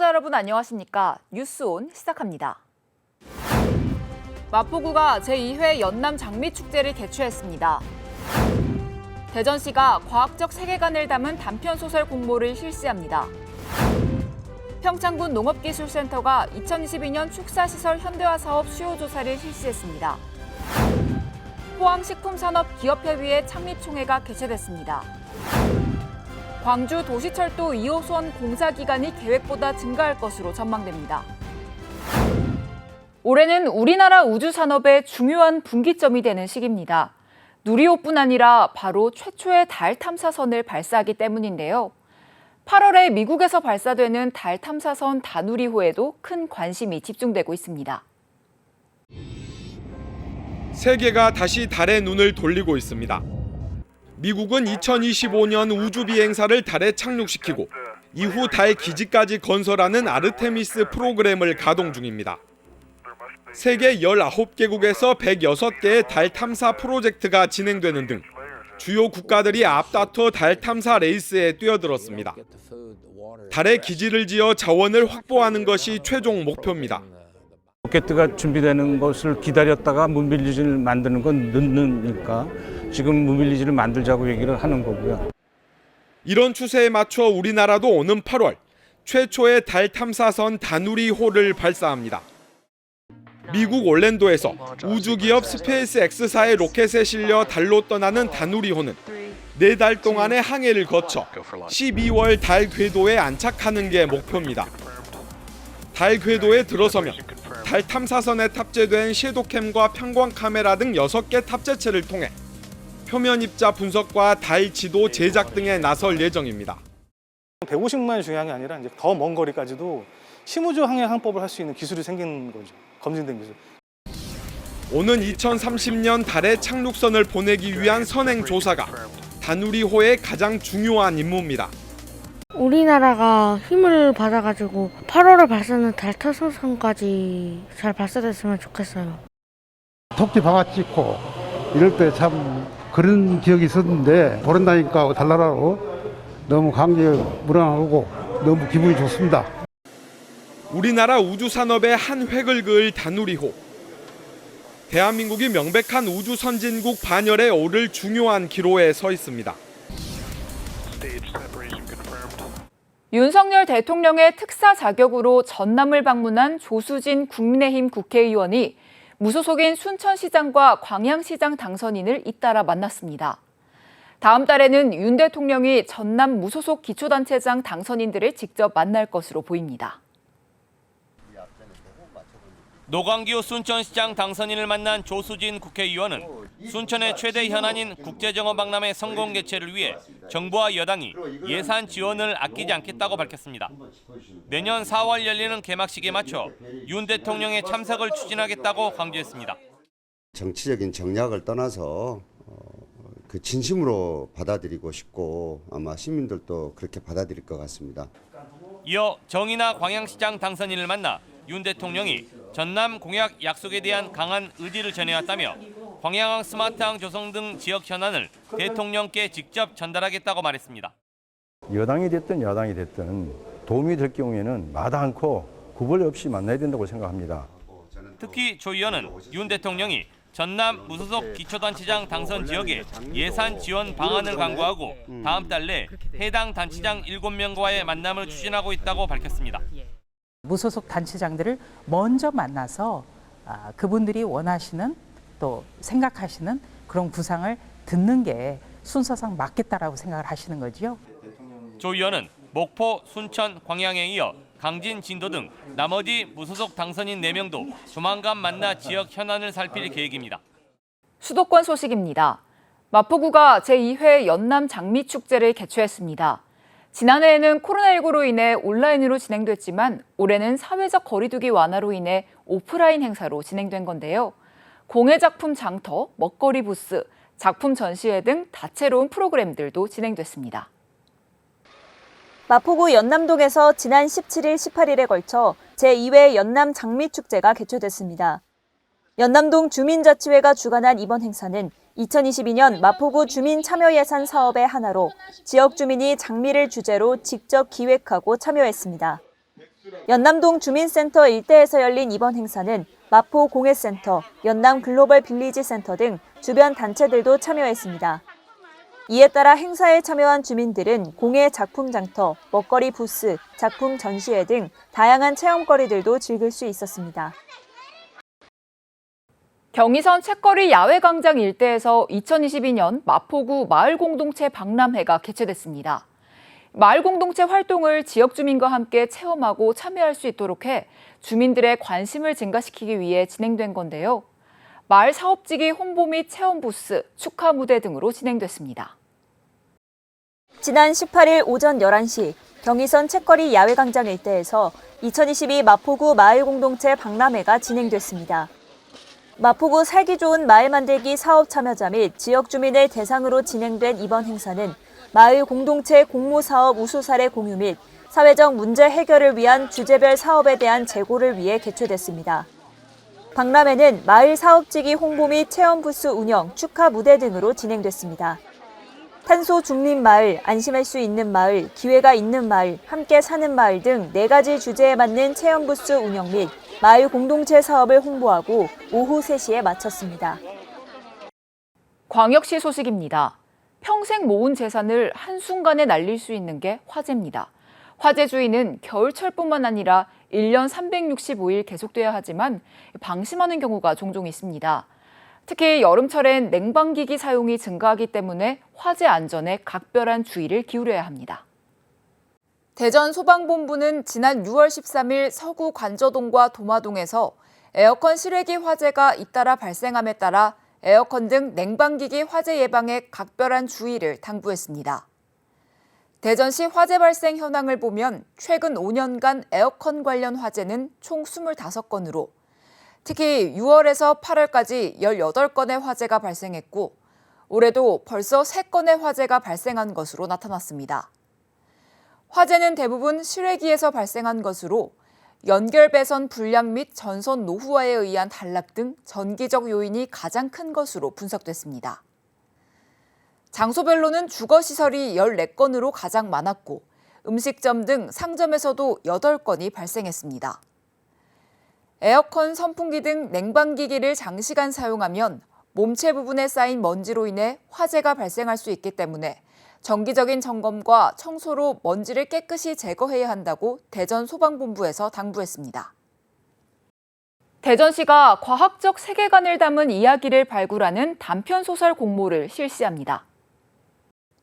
시청자 여러분 안녕하십니까? 뉴스온 시작합니다. 마포구가 제2회 연남 장미축제를 개최했습니다. 대전시가 과학적 세계관을 담은 단편소설 공모를 실시합니다. 평창군 농업기술센터가 2022년 축사시설 현대화 사업 수요조사를 실시했습니다. 포항식품산업기업협의회 창립총회가 개최됐습니다. 광주 도시철도 2호선 공사 기간이 계획보다 증가할 것으로 전망됩니다. 올해는 우리나라 우주산업의 중요한 분기점이 되는 시기입니다. 누리호뿐 아니라 바로 최초의 달 탐사선을 발사하기 때문인데요. 8월에 미국에서 발사되는 달 탐사선 다누리호에도 큰 관심이 집중되고 있습니다. 세계가 다시 달에 눈을 돌리고 있습니다. 미국은 2025년 우주 비행사를 달에 착륙시키고 이후 달 기지까지 건설하는 아르테미스 프로그램을 가동 중입니다. 세계 19개국에서 106개의 달 탐사 프로젝트가 진행되는 등 주요 국가들이 앞다퉈 달 탐사 레이스에 뛰어들었습니다. 달에 기지를 지어 자원을 확보하는 것이 최종 목표입니다. 로켓가 준비되는 것을 기다렸다가 문빌리지를 만드는 건 늦으니까 지금 문빌리지를 만들자고 얘기를 하는 거고요. 이런 추세에 맞춰 우리나라도 오는 8월 최초의 달 탐사선 다누리호를 발사합니다. 미국 올랜도에서 우주기업 스페이스 X사의 로켓에 실려 달로 떠나는 다누리호는 4달 동안의 항해를 거쳐 12월 달 궤도에 안착하는 게 목표입니다. 달 궤도에 들어서면 달 탐사선에 탑재된 섀도캠과 편광 카메라 등 6개 탑재체를 통해 표면 입자 분석과 달 지도 제작 등에 나설 예정입니다. 150만이 중요한 게 아니라 이제 더 먼 거리까지도 심우주 항해 항법을 할 수 있는 기술이 생긴 거죠. 검증된 기술. 오는 2030년 달에 착륙선을 보내기 위한 선행 조사가 다누리호의 가장 중요한 임무입니다. 우리나라가 힘을 받아가지고 8월에 발사하는 달 탐사선까지 잘 발사됐으면 좋겠어요. 토끼 방아 찍고 이럴 때 참 그런 기억이 있었는데 돌아다니까 달나라로 너무 감개무량하고 너무 기분이 좋습니다. 우리나라 우주산업의 한 획을 그을 다누리호. 대한민국이 명백한 우주 선진국 반열에 오를 중요한 기로에 서 있습니다. 윤석열 대통령의 특사 자격으로 전남을 방문한 조수진 국민의힘 국회의원이 무소속인 순천시장과 광양시장 당선인을 잇따라 만났습니다. 다음 달에는 윤 대통령이 전남 무소속 기초단체장 당선인들을 직접 만날 것으로 보입니다. 노광규 순천시장 당선인을 만난 조수진 국회의원은 순천의 최대 현안인 국제정원 박람회 성공 개최를 위해 정부와 여당이 예산 지원을 아끼지 않겠다고 밝혔습니다. 내년 4월 열리는 개막식에 맞춰 윤 대통령의 참석을 추진하겠다고 강조했습니다. 정치적인 정략을 떠나서 그 진심으로 받아들이고 싶고 아마 시민들도 그렇게 받아들일 것 같습니다. 이어 정의나 광양시장 당선인을 만나 윤 대통령이 전남 공약 약속에 대한 강한 의지를 전해왔다며 광양항 스마트항 조성 등 지역 현안을 대통령께 직접 전달하겠다고 말했습니다. 여당이 됐든 야당이 됐든 도움이 될 경우에는 마다 않고 구별 없이 만나야 된다고 생각합니다. 특히 조 의원은 윤 대통령이 전남 무소속 기초단체장 당선 지역에 예산 지원 방안을 강구하고 다음 달 내 해당 단체장 7명과의 만남을 추진하고 있다고 밝혔습니다. 무소속 단체장들을 먼저 만나서 그분들이 원하시는 또 생각하시는 그런 구상을 듣는 게 순서상 맞겠다라고 생각을 하시는 거죠. 조 의원은 목포, 순천, 광양에 이어 강진, 진도 등 나머지 무소속 당선인 4명도 조만간 만나 지역 현안을 살필 계획입니다. 수도권 소식입니다. 마포구가 제2회 연남 장미축제를 개최했습니다. 지난해에는 코로나19로 인해 온라인으로 진행됐지만 올해는 사회적 거리두기 완화로 인해 오프라인 행사로 진행된 건데요. 공예 작품 장터, 먹거리 부스, 작품 전시회 등 다채로운 프로그램들도 진행됐습니다. 마포구 연남동에서 지난 17일, 18일에 걸쳐 제2회 연남 장미축제가 개최됐습니다. 연남동 주민자치회가 주관한 이번 행사는 2022년 마포구 주민참여예산 사업의 하나로 지역 주민이 장미를 주제로 직접 기획하고 참여했습니다. 연남동 주민센터 일대에서 열린 이번 행사는 마포 공예센터, 연남 글로벌 빌리지 센터 등 주변 단체들도 참여했습니다. 이에 따라 행사에 참여한 주민들은 공예 작품 장터, 먹거리 부스, 작품 전시회 등 다양한 체험거리들도 즐길 수 있었습니다. 경의선 책거리 야외광장 일대에서 2022년 마포구 마을공동체 박람회가 개최됐습니다. 마을공동체 활동을 지역 주민과 함께 체험하고 참여할 수 있도록 해 주민들의 관심을 증가시키기 위해 진행된 건데요. 마을 사업지기 홍보 및 체험 부스, 축하 무대 등으로 진행됐습니다. 지난 18일 오전 11시 경의선 책거리 야외광장 일대에서 2022 마포구 마을공동체 박람회가 진행됐습니다. 마포구 살기 좋은 마을 만들기 사업 참여자 및 지역 주민을 대상으로 진행된 이번 행사는 마을 공동체 공모사업 우수 사례 공유 및 사회적 문제 해결을 위한 주제별 사업에 대한 제고를 위해 개최됐습니다. 박람회는 마을 사업지기 홍보 및 체험 부스 운영, 축하 무대 등으로 진행됐습니다. 탄소 중립 마을, 안심할 수 있는 마을, 기회가 있는 마을, 함께 사는 마을 등 4가지 주제에 맞는 체험 부스 운영 및 마을 공동체 사업을 홍보하고 오후 3시에 마쳤습니다. 광역시 소식입니다. 평생 모은 재산을 한순간에 날릴 수 있는 게 화재입니다. 화재 주의는 겨울철뿐만 아니라 1년 365일 계속돼야 하지만 방심하는 경우가 종종 있습니다. 특히 여름철엔 냉방기기 사용이 증가하기 때문에 화재 안전에 각별한 주의를 기울여야 합니다. 대전 소방본부는 지난 6월 13일 서구 관저동과 도마동에서 에어컨 실외기 화재가 잇따라 발생함에 따라 에어컨 등 냉방기기 화재 예방에 각별한 주의를 당부했습니다. 대전시 화재 발생 현황을 보면 최근 5년간 에어컨 관련 화재는 총 25건으로 특히 6월에서 8월까지 18건의 화재가 발생했고 올해도 벌써 3건의 화재가 발생한 것으로 나타났습니다. 화재는 대부분 실외기에서 발생한 것으로 연결 배선 불량 및 전선 노후화에 의한 단락 등 전기적 요인이 가장 큰 것으로 분석됐습니다. 장소별로는 주거시설이 14건으로 가장 많았고 음식점 등 상점에서도 8건이 발생했습니다. 에어컨, 선풍기 등 냉방기기를 장시간 사용하면 몸체 부분에 쌓인 먼지로 인해 화재가 발생할 수 있기 때문에 정기적인 점검과 청소로 먼지를 깨끗이 제거해야 한다고 대전 소방본부에서 당부했습니다. 대전시가 과학적 세계관을 담은 이야기를 발굴하는 단편소설 공모를 실시합니다.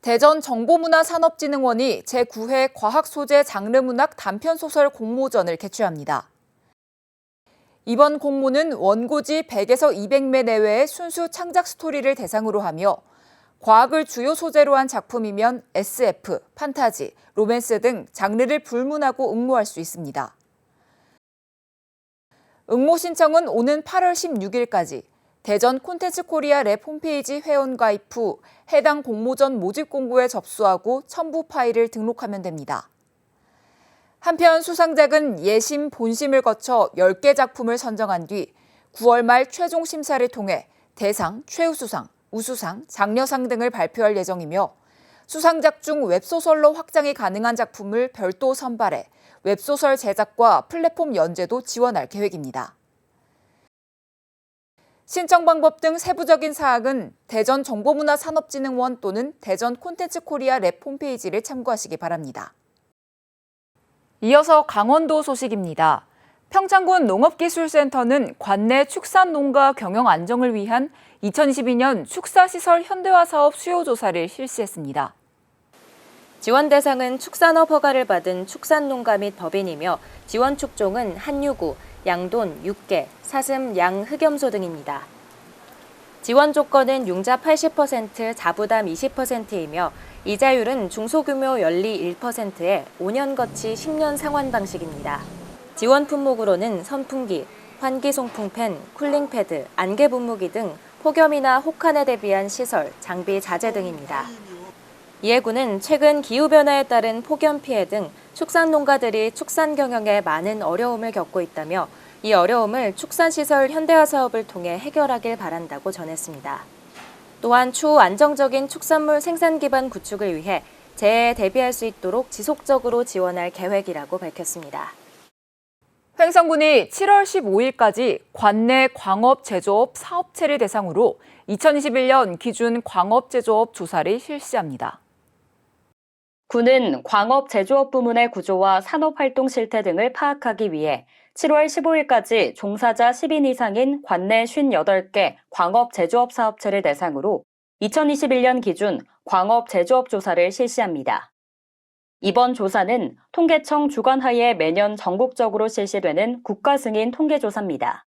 대전정보문화산업진흥원이 제9회 과학소재 장르문학 단편소설 공모전을 개최합니다. 이번 공모는 원고지 100에서 200매 내외의 순수 창작 스토리를 대상으로 하며 과학을 주요 소재로 한 작품이면 SF, 판타지, 로맨스 등 장르를 불문하고 응모할 수 있습니다. 응모 신청은 오는 8월 16일까지 대전 콘텐츠 코리아 랩 홈페이지 회원 가입 후 해당 공모전 모집 공고에 접수하고 첨부 파일을 등록하면 됩니다. 한편 수상작은 예심, 본심을 거쳐 10개 작품을 선정한 뒤 9월 말 최종 심사를 통해 대상, 최우수상, 우수상, 장려상 등을 발표할 예정이며 수상작 중 웹소설로 확장이 가능한 작품을 별도 선발해 웹소설 제작과 플랫폼 연재도 지원할 계획입니다. 신청 방법 등 세부적인 사항은 대전정보문화산업진흥원 또는 대전 콘텐츠 코리아 랩 홈페이지를 참고하시기 바랍니다. 이어서 강원도 소식입니다. 평창군 농업기술센터는 관내 축산농가 경영 안정을 위한 2022년 축사시설 현대화 사업 수요조사를 실시했습니다. 지원 대상은 축산업 허가를 받은 축산농가 및 법인이며 지원 축종은 한유구, 양돈, 육개, 사슴, 양, 흑염소 등입니다. 지원 조건은 융자 80%, 자부담 20%이며 이자율은 중소규모 연리 1%에 5년 거치 10년 상환 방식입니다. 지원 품목으로는 선풍기, 환기 송풍팬, 쿨링패드, 안개 분무기 등 폭염이나 혹한에 대비한 시설, 장비, 자재 등입니다. 이해 군은 최근 기후변화에 따른 폭염 피해 등 축산농가들이 축산 경영에 많은 어려움을 겪고 있다며 이 어려움을 축산시설 현대화 사업을 통해 해결하길 바란다고 전했습니다. 또한 추후 안정적인 축산물 생산 기반 구축을 위해 재해에 대비할 수 있도록 지속적으로 지원할 계획이라고 밝혔습니다. 횡성군이 7월 15일까지 관내 광업 제조업 사업체를 대상으로 2021년 기준 광업 제조업 조사를 실시합니다. 군은 광업 제조업 부문의 구조와 산업활동 실태 등을 파악하기 위해 7월 15일까지 종사자 10인 이상인 관내 58개 광업 제조업 사업체를 대상으로 2021년 기준 광업 제조업 조사를 실시합니다. 이번 조사는 통계청 주관하에 매년 전국적으로 실시되는 국가 승인 통계조사입니다.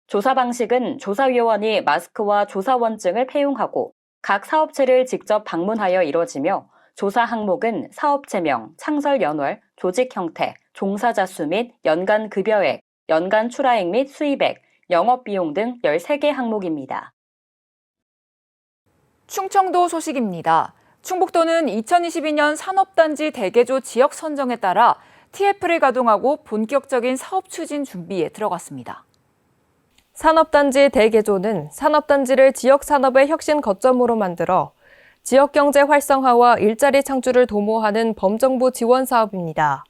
조사 방식은 조사위원이 마스크와 조사원증을 폐용하고 각 사업체를 직접 방문하여 이뤄지며 조사 항목은 사업체명, 창설 연월, 조직 형태, 종사자 수 및 연간 급여액, 연간 출하액 및 수입액, 영업비용 등 13개 항목입니다. 충청도 소식입니다. 충북도는 2022년 산업단지 대개조 지역 선정에 따라 TF를 가동하고 본격적인 사업 추진 준비에 들어갔습니다. 산업단지 대개조는 산업단지를 지역산업의 혁신 거점으로 만들어 지역경제 활성화와 일자리 창출을 도모하는 범정부 지원 사업입니다.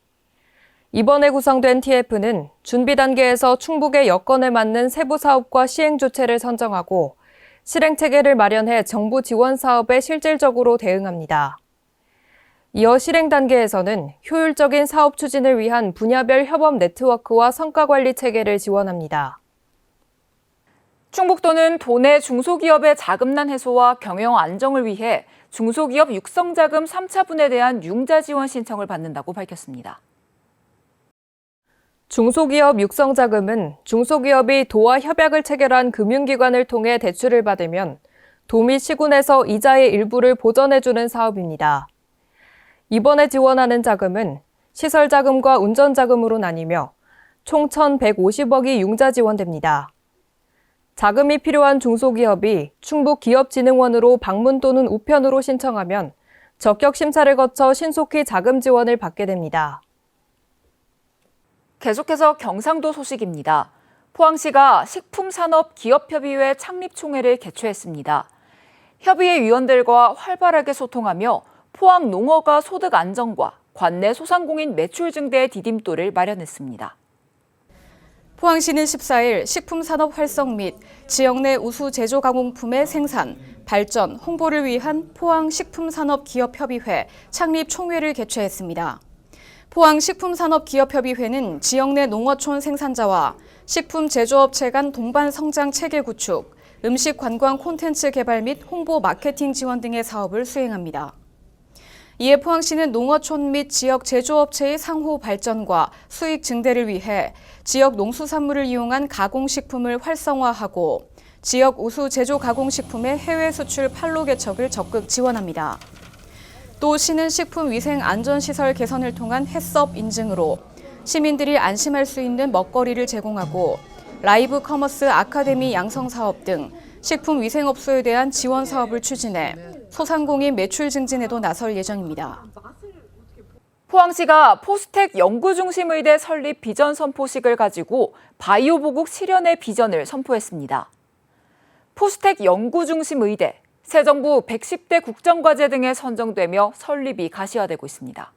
이번에 구성된 TF는 준비 단계에서 충북의 여건에 맞는 세부 사업과 시행 조치를 선정하고 실행 체계를 마련해 정부 지원 사업에 실질적으로 대응합니다. 이어 실행 단계에서는 효율적인 사업 추진을 위한 분야별 협업 네트워크와 성과 관리 체계를 지원합니다. 충북도는 도내 중소기업의 자금난 해소와 경영 안정을 위해 중소기업 육성자금 3차분에 대한 융자 지원 신청을 받는다고 밝혔습니다. 중소기업 육성자금은 중소기업이 도와 협약을 체결한 금융기관을 통해 대출을 받으면 도 및 시군에서 이자의 일부를 보전해주는 사업입니다. 이번에 지원하는 자금은 시설자금과 운전자금으로 나뉘며 총 1,150억이 융자 지원됩니다. 자금이 필요한 중소기업이 충북기업진흥원으로 방문 또는 우편으로 신청하면 적격 심사를 거쳐 신속히 자금 지원을 받게 됩니다. 계속해서 경상도 소식입니다. 포항시가 식품산업기업협의회 창립총회를 개최했습니다. 협의회 위원들과 활발하게 소통하며 포항 농어가 소득 안정과 관내 소상공인 매출 증대의 디딤돌을 마련했습니다. 포항시는 14일 식품산업 활성 및 지역 내 우수 제조 가공품의 생산, 발전, 홍보를 위한 포항 식품산업기업협의회 창립 총회를 개최했습니다. 포항 식품산업기업협의회는 지역 내 농어촌 생산자와 식품 제조업체 간 동반 성장 체계 구축, 음식 관광 콘텐츠 개발 및 홍보 마케팅 지원 등의 사업을 수행합니다. 이에 포항시는 농어촌 및 지역 제조업체의 상호 발전과 수익 증대를 위해 지역 농수산물을 이용한 가공식품을 활성화하고 지역 우수 제조 가공식품의 해외 수출 판로 개척을 적극 지원합니다. 또 시는 식품위생안전시설 개선을 통한 해썹 인증으로 시민들이 안심할 수 있는 먹거리를 제공하고 라이브 커머스 아카데미 양성 사업 등 식품위생업소에 대한 지원 사업을 추진해 소상공인 매출 증진에도 나설 예정입니다. 포항시가 포스텍 연구중심의대 설립 비전 선포식을 가지고 바이오 보국 실현의 비전을 선포했습니다. 포스텍 연구중심의대, 새 정부 110대 국정과제 등에 선정되며 설립이 가시화되고 있습니다.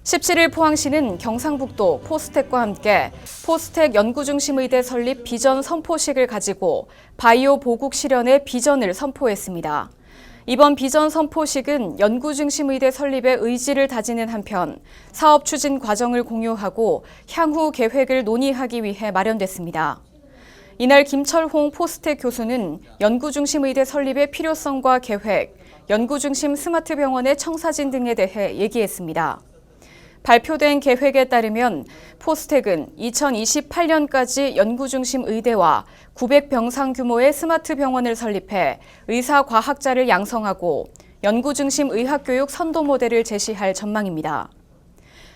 17일 포항시는 경상북도 포스텍과 함께 포스텍 연구중심의대 설립 비전 선포식을 가지고 바이오 보국 실현의 비전을 선포했습니다. 이번 비전 선포식은 연구중심의대 설립의 의지를 다지는 한편 사업 추진 과정을 공유하고 향후 계획을 논의하기 위해 마련됐습니다. 이날 김철홍 포스텍 교수는 연구중심의대 설립의 필요성과 계획, 연구중심 스마트 병원의 청사진 등에 대해 얘기했습니다. 발표된 계획에 따르면 포스텍은 2028년까지 연구중심 의대와 900병상 규모의 스마트 병원을 설립해 의사과학자를 양성하고 연구중심 의학교육 선도 모델을 제시할 전망입니다.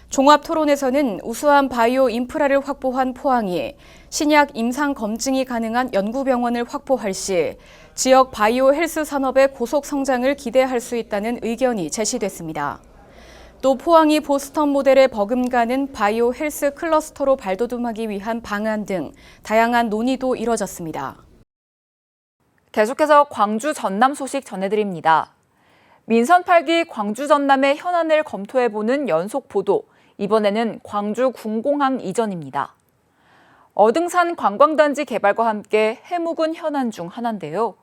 종합토론에서는 우수한 바이오 인프라를 확보한 포항이 신약 임상 검증이 가능한 연구병원을 확보할 시 지역 바이오 헬스 산업의 고속 성장을 기대할 수 있다는 의견이 제시됐습니다. 또 포항이 보스턴 모델에 버금가는 바이오 헬스 클러스터로 발돋움하기 위한 방안 등 다양한 논의도 이뤄졌습니다. 계속해서 광주 전남 소식 전해드립니다. 민선 8기 광주 전남의 현안을 검토해보는 연속 보도, 이번에는 광주 군공항 이전입니다. 어등산 관광단지 개발과 함께 해묵은 현안 중 하나인데요.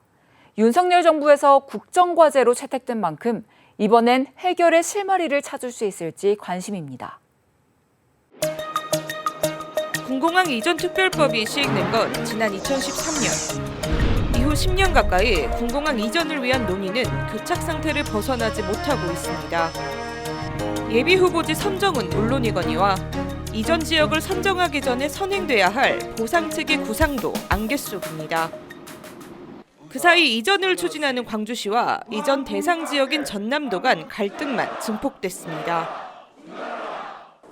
윤석열 정부에서 국정과제로 채택된 만큼 이번엔 해결의 실마리를 찾을 수 있을지 관심입니다. 군공항 이전 특별법이 시행된 건 지난 2013년. 이후 10년 가까이 군공항 이전을 위한 논의는 교착 상태를 벗어나지 못하고 있습니다. 예비 후보지 선정은 물론이거니와 이전 지역을 선정하기 전에 선행돼야 할 보상체계 구상도 안갯 속입니다. 그 사이 이전을 추진하는 광주시와 이전 대상 지역인 전남도 간 갈등만 증폭됐습니다.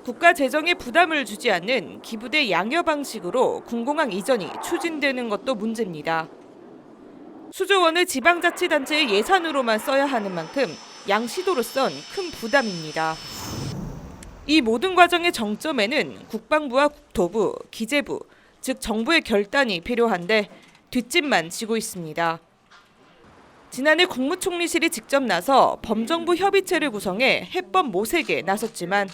국가 재정에 부담을 주지 않는 기부대 양여 방식으로 군공항 이전이 추진되는 것도 문제입니다. 수조 원을 지방자치단체의 예산으로만 써야 하는 만큼 양 시도로선 큰 부담입니다. 이 모든 과정의 정점에는 국방부와 국토부, 기재부, 즉 정부의 결단이 필요한데 뒷짐만 지고 있습니다. 지난해 국무총리실이 직접 나서 범정부 협의체를 구성해 해법 모색에 나섰지만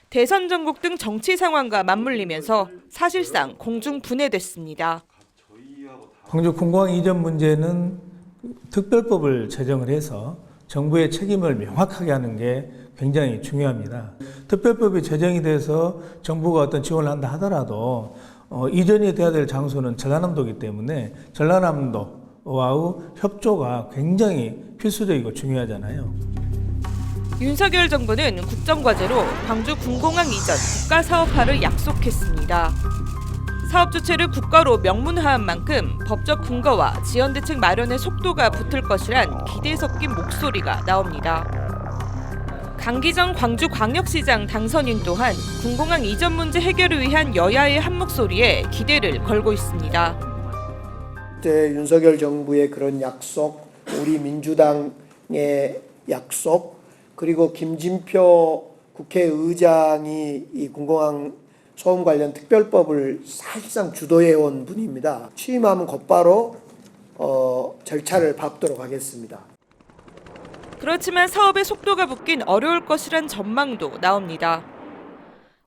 대선 전국 등 정치 상황과 맞물리면서 사실상 공중분해됐습니다. 광주 군공항 이전 문제는 특별법을 제정을 해서 정부의 책임을 명확하게 하는 게 굉장히 중요합니다. 특별법이 제정이 돼서 정부가 어떤 지원을 한다 하더라도 이전이 돼야 될 장소는 전라남도이기 때문에 전라남도와의 협조가 굉장히 필수적이고 중요하잖아요. 윤석열 정부는 국정과제로 광주 군공항 이전 국가사업화를 약속했습니다. 사업 주체를 국가로 명문화한 만큼 법적 근거와 지연 대책 마련의 속도가 붙을 것이란 기대 섞인 목소리가 나옵니다. 강기정 광주광역시장 당선인 또한 군공항 이전 문제 해결을 위한 여야의 한 목소리에 기대를 걸고 있습니다. 윤석열 정부의 그런 약속, 우리 민주당의 약속, 그리고 김진표 국회의장이 이 군공항 소음 관련 특별법을 사실상 주도해온 분입니다. 취임하면 곧바로 절차를 밟도록 하겠습니다. 그렇지만 사업의 속도가 붙긴 어려울 것이란 전망도 나옵니다.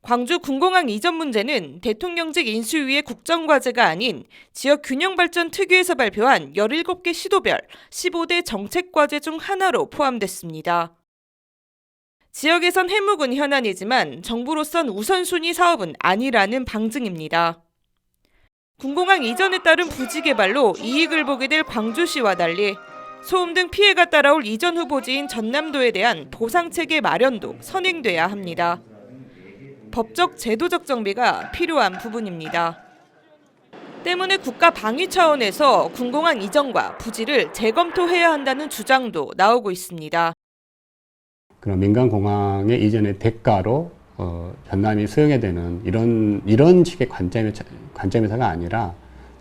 광주 군공항 이전 문제는 대통령직 인수위의 국정과제가 아닌 지역균형발전특위에서 발표한 17개 시도별 15대 정책과제 중 하나로 포함됐습니다. 지역에선 해묵은 현안이지만 정부로선 우선순위 사업은 아니라는 방증입니다. 군공항 이전에 따른 부지 개발로 이익을 보게 될 광주시와 달리 소음 등 피해가 따라올 이전 후보지인 전남도에 대한 보상체계 마련도 선행돼야 합니다. 법적 제도적 정비가 필요한 부분입니다. 때문에 국가 방위 차원에서 군공항 이전과 부지를 재검토해야 한다는 주장도 나오고 있습니다. 그런 민간 공항의 이전의 대가로 전남이 수용해야 되는 이런 식의 관점에서가 아니라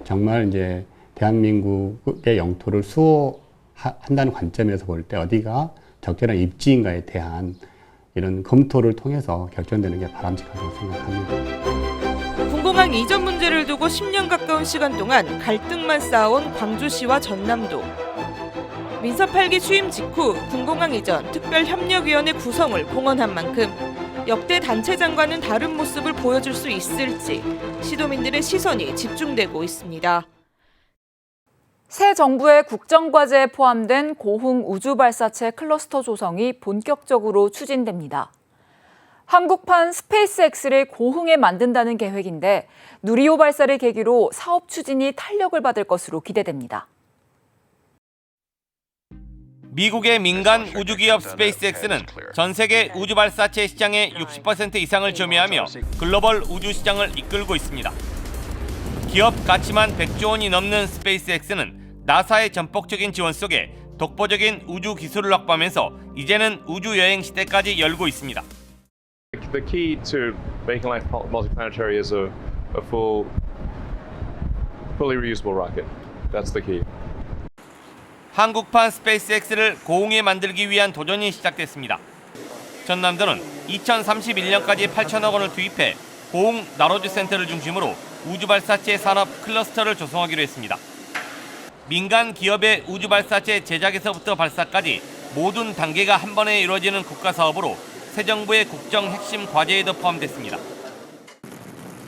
정말 이제 대한민국의 영토를 수호한다는 관점에서 볼 때 어디가 적절한 입지인가에 대한 이런 검토를 통해서 결정되는 게 바람직하다고 생각합니다. 군공항 이전 문제를 두고 10년 가까운 시간 동안 갈등만 쌓아온 광주시와 전남도. 민선 8기 취임 직후 군공항 이전 특별협력위원회 구성을 공언한 만큼 역대 단체장과는 다른 모습을 보여줄 수 있을지 시도민들의 시선이 집중되고 있습니다. 새 정부의 국정과제에 포함된 고흥 우주발사체 클러스터 조성이 본격적으로 추진됩니다. 한국판 스페이스X를 고흥에 만든다는 계획인데 누리호 발사를 계기로 사업 추진이 탄력을 받을 것으로 기대됩니다. 미국의 민간 우주기업 스페이스X는 전 세계 우주발사체 시장의 60% 이상을 점유하며 글로벌 우주 시장을 이끌고 있습니다. 기업 가치만 100조 원이 넘는 스페이스X는 나사의 전폭적인 지원 속에 독보적인 우주 기술을 확보하면서 이제는 우주 여행 시대까지 열고 있습니다. The key to making life multiplanetary is a fully reusable rocket. That's the key. 한국판 스페이스X를 고흥에 만들기 위한 도전이 시작됐습니다. 전남도는 2031년까지 8천억 원을 투입해 고흥 나로즈 센터를 중심으로 우주발사체 산업 클러스터를 조성하기로 했습니다. 민간 기업의 우주발사체 제작에서부터 발사까지 모든 단계가 한 번에 이루어지는 국가사업으로 새 정부의 국정 핵심 과제에도 포함됐습니다.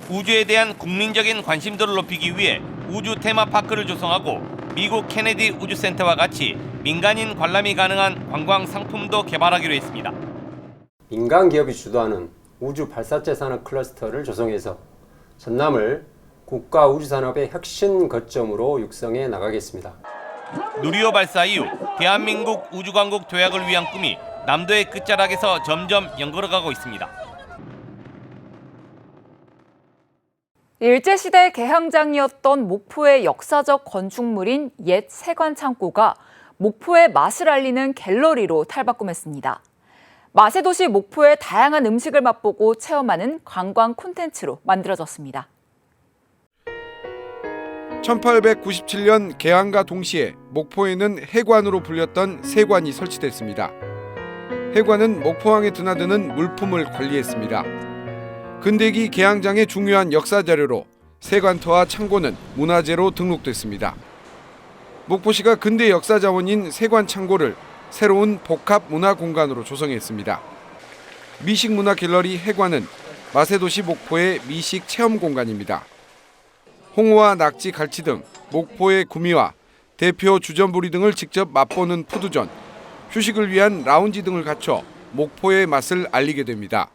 우주에 대한 국민적인 관심도를 높이기 위해 우주 테마파크를 조성하고 미국 케네디 우주센터와 같이 민간인 관람이 가능한 관광 상품도 개발하기로 했습니다. 민간 기업이 주도하는 우주 발사체 산업 클러스터를 조성해서 전남을 국가 우주산업의 혁신 거점으로 육성해 나가겠습니다. 누리호 발사 이후 대한민국 우주광국 도약을 위한 꿈이 남도의 끝자락에서 점점 연걸어가고 있습니다. 일제시대 개항장이었던 목포의 역사적 건축물인 옛 세관 창고가 목포의 맛을 알리는 갤러리로 탈바꿈했습니다. 맛의 도시 목포의 다양한 음식을 맛보고 체험하는 관광 콘텐츠로 만들어졌습니다. 1897년 개항과 동시에 목포에는 해관으로 불렸던 세관이 설치됐습니다. 해관은 목포항에 드나드는 물품을 관리했습니다. 근대기 개항장의 중요한 역사 자료로 세관터와 창고는 문화재로 등록됐습니다. 목포시가 근대 역사 자원인 세관 창고를 새로운 복합 문화 공간으로 조성했습니다. 미식 문화 갤러리 해관은 맛의 도시 목포의 미식 체험 공간입니다. 홍어와 낙지, 갈치 등 목포의 구미와 대표 주전부리 등을 직접 맛보는 푸드존, 휴식을 위한 라운지 등을 갖춰 목포의 맛을 알리게 됩니다.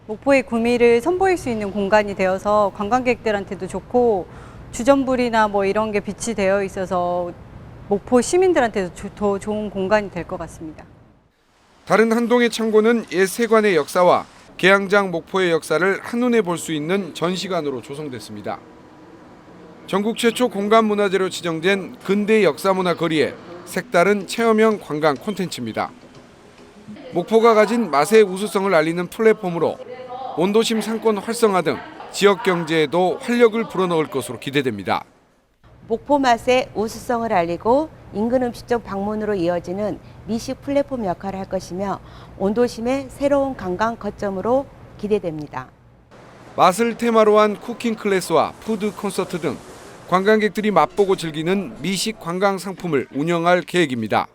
목포의 구미를 선보일 수 있는 공간이 되어서 관광객들한테도 좋고 주전부리나 뭐 이런 게 비치되어 있어서 목포 시민들한테도 더 좋은 공간이 될 것 같습니다. 다른 한동의 창고는 옛 세관의 역사와 개항장 목포의 역사를 한눈에 볼 수 있는 전시관으로 조성됐습니다. 전국 최초 공간문화재로 지정된 근대 역사문화 거리에 색다른 체험형 관광 콘텐츠입니다. 목포가 가진 맛의 우수성을 알리는 플랫폼으로 원도심 상권 활성화 등 지역 경제에도 활력을 불어넣을 것으로 기대됩니다. 목포 맛의 우수성을 알리고 인근 음식점 방문으로 이어지는 미식 플랫폼 역할을 할 것이며 원도심의 새로운 관광 거점으로 기대됩니다. 맛을 테마로 한 쿠킹 클래스와 푸드 콘서트 등 관광객들이 맛보고 즐기는 미식 관광 상품을 운영할 계획입니다.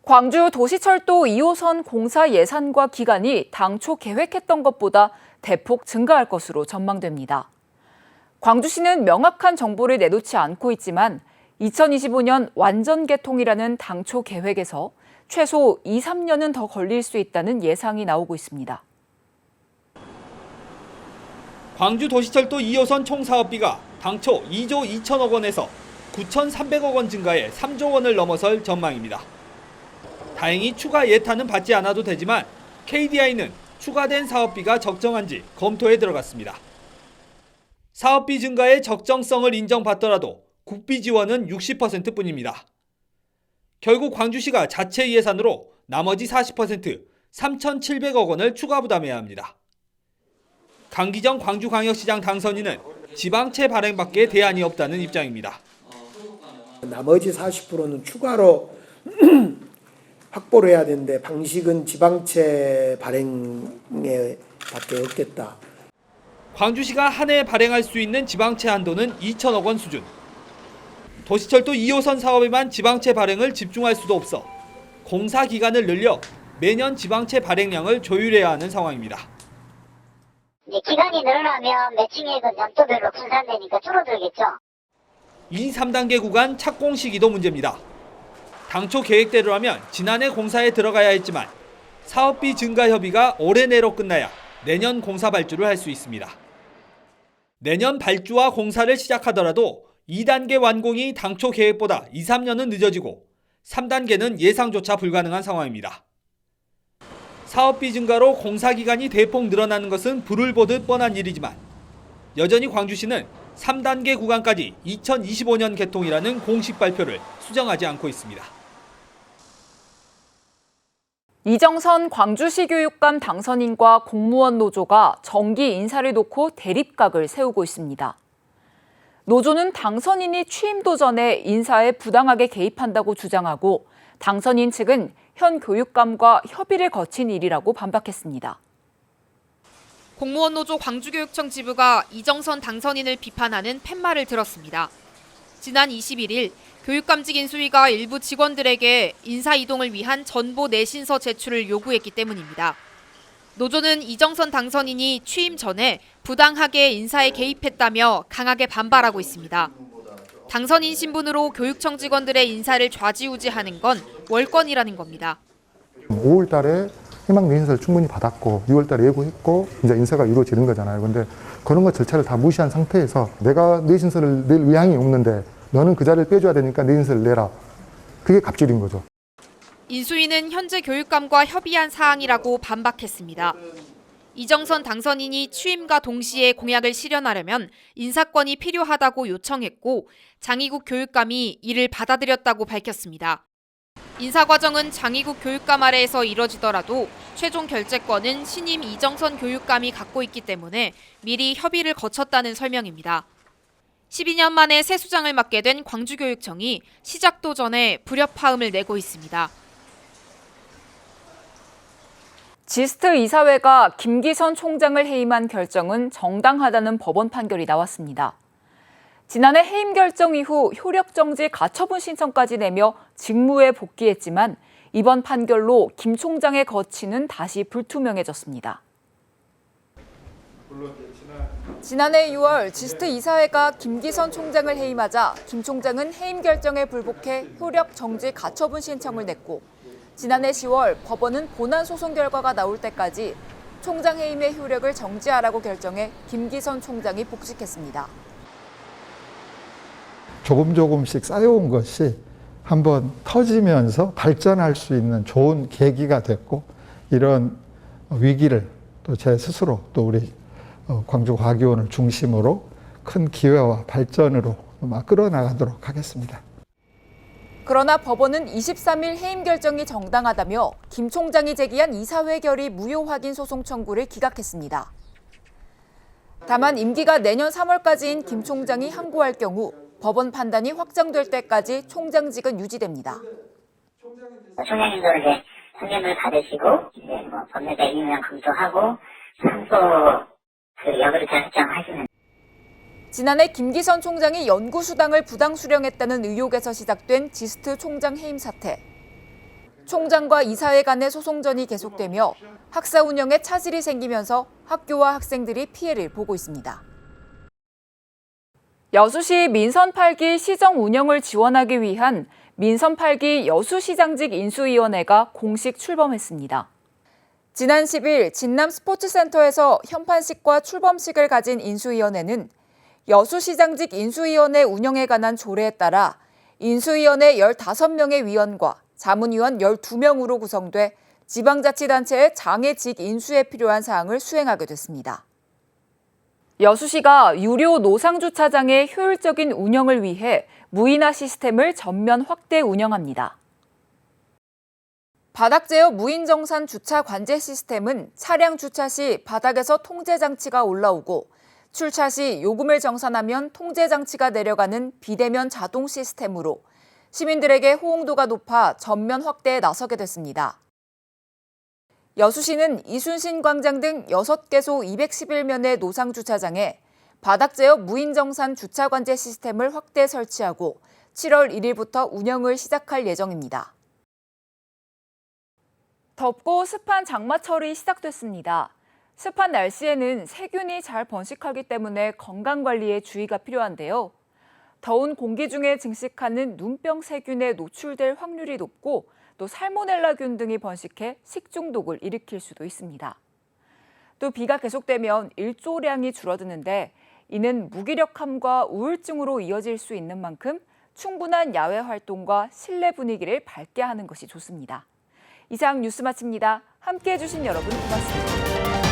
광주 도시철도 2호선 공사 예산과 기간이 당초 계획했던 것보다 대폭 증가할 것으로 전망됩니다. 광주시는 명확한 정보를 내놓지 않고 있지만 2025년 완전 개통이라는 당초 계획에서 최소 2-3년은 더 걸릴 수 있다는 예상이 나오고 있습니다. 광주 도시철도 2호선 총 사업비가 당초 2조 2천억 원에서 9,300억 원 증가해 3조 원을 넘어설 전망입니다. 다행히 추가 예탄은 받지 않아도 되지만 KDI는 추가된 사업비가 적정한지 검토에 들어갔습니다. 사업비 증가의 적정성을 인정받더라도 국비 지원은 60%뿐입니다. 결국 광주시가 자체 예산으로 나머지 40% 3,700억 원을 추가 부담해야 합니다. 강기정 광주광역시장 당선인은 지방채 발행밖에 대안이 없다는 입장입니다. 나머지 40%는 추가로 확보를 해야 되는데 방식은 지방채 발행에 밖에 없겠다. 광주시가 한 해 발행할 수 있는 지방채 한도는 2천억 원 수준. 도시철도 2호선 사업에만 지방채 발행을 집중할 수도 없어 공사 기간을 늘려 매년 지방채 발행량을 조율해야 하는 상황입니다. 기간이 늘어나면 매칭액은 연도별로 분산되니까 줄어들겠죠. 이 3단계 구간 착공 시기도 문제입니다. 당초 계획대로라면 지난해 공사에 들어가야 했지만 사업비 증가 협의가 올해 내로 끝나야 내년 공사 발주를 할 수 있습니다. 내년 발주와 공사를 시작하더라도 2단계 완공이 당초 계획보다 2-3년은 늦어지고 3단계는 예상조차 불가능한 상황입니다. 사업비 증가로 공사 기간이 대폭 늘어나는 것은 불을 보듯 뻔한 일이지만 여전히 광주시는 3단계 구간까지 2025년 개통이라는 공식 발표를 수정하지 않고 있습니다. 이정선 광주시 교육감 당선인과 공무원 노조가 정기 인사를 놓고 대립각을 세우고 있습니다. 노조는 당선인이 취임도 전에 인사에 부당하게 개입한다고 주장하고 당선인 측은 현 교육감과 협의를 거친 일이라고 반박했습니다. 공무원 노조 광주교육청 지부가 이정선 당선인을 비판하는 팻말을 들었습니다. 지난 21일 교육감직 인수위가 일부 직원들에게 인사 이동을 위한 전보 내신서 제출을 요구했기 때문입니다. 노조는 이정선 당선인이 취임 전에 부당하게 인사에 개입했다며 강하게 반발하고 있습니다. 당선인 신분으로 교육청 직원들의 인사를 좌지우지하는 건 월권이라는 겁니다. 5월 달에 희망 내신서를 충분히 받았고 6월 달에 예고했고 이제 인사가 이루어지는 거잖아요. 그런데 그런 것 절차를 다 무시한 상태에서 내가 내신서를 낼 의향이 없는데 너는 그 자리를 빼줘야 되니까 내신서를 내라. 그게 갑질인 거죠. 인수위는 현재 교육감과 협의한 사항이라고 반박했습니다. 이정선 당선인이 취임과 동시에 공약을 실현하려면 인사권이 필요하다고 요청했고 장희국 교육감이 이를 받아들였다고 밝혔습니다. 인사 과정은 장희국 교육감 아래에서 이뤄지더라도 최종 결재권은 신임 이정선 교육감이 갖고 있기 때문에 미리 협의를 거쳤다는 설명입니다. 12년 만에 새 수장을 맡게 된 광주교육청이 시작도 전에 불협화음을 내고 있습니다. 지스트 이사회가 김기선 총장을 해임한 결정은 정당하다는 법원 판결이 나왔습니다. 지난해 해임 결정 이후 효력정지 가처분 신청까지 내며 직무에 복귀했지만 이번 판결로 김 총장의 거취는 다시 불투명해졌습니다. 지난해 6월 지스트 이사회가 김기선 총장을 해임하자 김 총장은 해임 결정에 불복해 효력정지 가처분 신청을 냈고 지난해 10월 법원은 본안 소송 결과가 나올 때까지 총장 해임의 효력을 정지하라고 결정해 김기선 총장이 복직했습니다. 조금씩 쌓여온 것이 한번 터지면서 발전할 수 있는 좋은 계기가 됐고 이런 위기를 또 제 스스로 또 우리 광주과기원을 중심으로 큰 기회와 발전으로 끌어나가도록 하겠습니다. 그러나 법원은 23일 해임 결정이 정당하다며 김 총장이 제기한 이사회 결의 무효 확인 소송 청구를 기각했습니다. 다만 임기가 내년 3월까지인 김 총장이 항고할 경우 법원 판단이 확정될 때까지 총장직은 유지됩니다. 총장님도 이제 선임을 받으시고 법률적 의무를 검토하고 상소 여부를 결정하시는. 지난해 김기선 총장이 연구수당을 부당 수령했다는 의혹에서 시작된 지스트 총장 해임 사태. 총장과 이사회 간의 소송전이 계속되며 학사 운영에 차질이 생기면서 학교와 학생들이 피해를 보고 있습니다. 여수시 민선 8기 시정 운영을 지원하기 위한 민선 8기 여수시장직 인수위원회가 공식 출범했습니다. 지난 10일 진남 스포츠센터에서 현판식과 출범식을 가진 인수위원회는 여수시장직 인수위원회 운영에 관한 조례에 따라 인수위원회 15명의 위원과 자문위원 12명으로 구성돼 지방자치단체의 장애직 인수에 필요한 사항을 수행하게 됐습니다. 여수시가 유료 노상주차장의 효율적인 운영을 위해 무인화 시스템을 전면 확대 운영합니다. 바닥 제어 무인정산 주차 관제 시스템은 차량 주차 시 바닥에서 통제 장치가 올라오고 출차 시 요금을 정산하면 통제 장치가 내려가는 비대면 자동 시스템으로 시민들에게 호응도가 높아 전면 확대에 나서게 됐습니다. 여수시는 이순신 광장 등 6개소 211면의 노상주차장에 바닥 제어 무인정산 주차 관제 시스템을 확대 설치하고 7월 1일부터 운영을 시작할 예정입니다. 덥고 습한 장마철이 시작됐습니다. 습한 날씨에는 세균이 잘 번식하기 때문에 건강관리에 주의가 필요한데요. 더운 공기 중에 증식하는 눈병 세균에 노출될 확률이 높고 또 살모넬라균 등이 번식해 식중독을 일으킬 수도 있습니다. 또 비가 계속되면 일조량이 줄어드는데 이는 무기력함과 우울증으로 이어질 수 있는 만큼 충분한 야외 활동과 실내 분위기를 밝게 하는 것이 좋습니다. 이상 뉴스 마칩니다. 함께해 주신 여러분 고맙습니다.